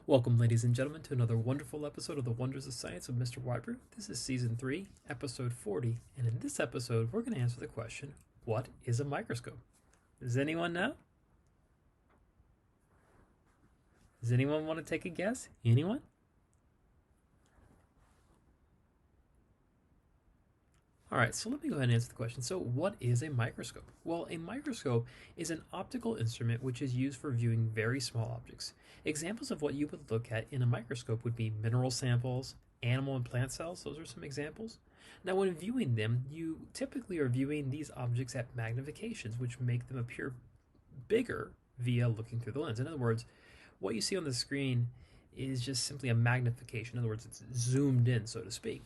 Welcome, ladies and gentlemen, to another wonderful episode of The Wonders of Science with Mr. Whybrew. This is Season 3, Episode 40, and in this episode, we're going to answer the question, what is a microscope? Does anyone know? Does anyone want to take a guess? Anyone? All right, so let me go ahead and answer the question. So what is a microscope? Well, a microscope is an optical instrument which is used for viewing very small objects. Examples of what you would look at in a microscope would be mineral samples, animal and plant cells. Those are some examples. Now, when viewing them, you typically are viewing these objects at magnifications, which make them appear bigger via looking through the lens. In other words, what you see on the screen is just simply a magnification. In other words, it's zoomed in, so to speak.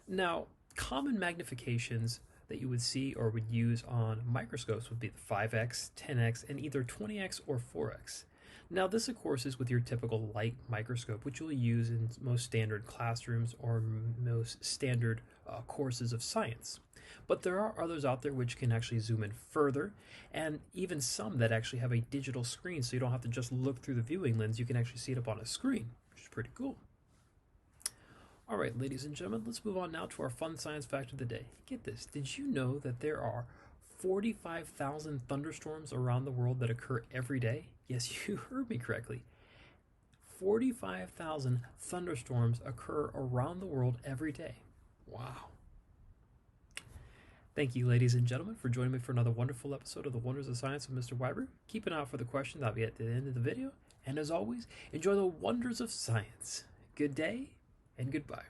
Now, common magnifications that you would see or would use on microscopes would be the 5x, 10x, and either 20x or 4x. Now, this, of course, is with your typical light microscope, which you'll use in most standard classrooms or most standard courses of science. But there are others out there which can actually zoom in further, and even some that actually have a digital screen, so you don't have to just look through the viewing lens, you can actually see it up on a screen, which is pretty cool. All right, ladies and gentlemen, let's move on now to our fun science fact of the day. Get this, did you know that there are 45,000 thunderstorms around the world that occur every day? Yes, you heard me correctly. 45,000 thunderstorms occur around the world every day. Wow. Thank you, ladies and gentlemen, for joining me for another wonderful episode of The Wonders of Science with Mr. Whybrew. Keep an eye out for the question that'll be at the end of the video. And as always, enjoy the wonders of science. Good day and goodbye.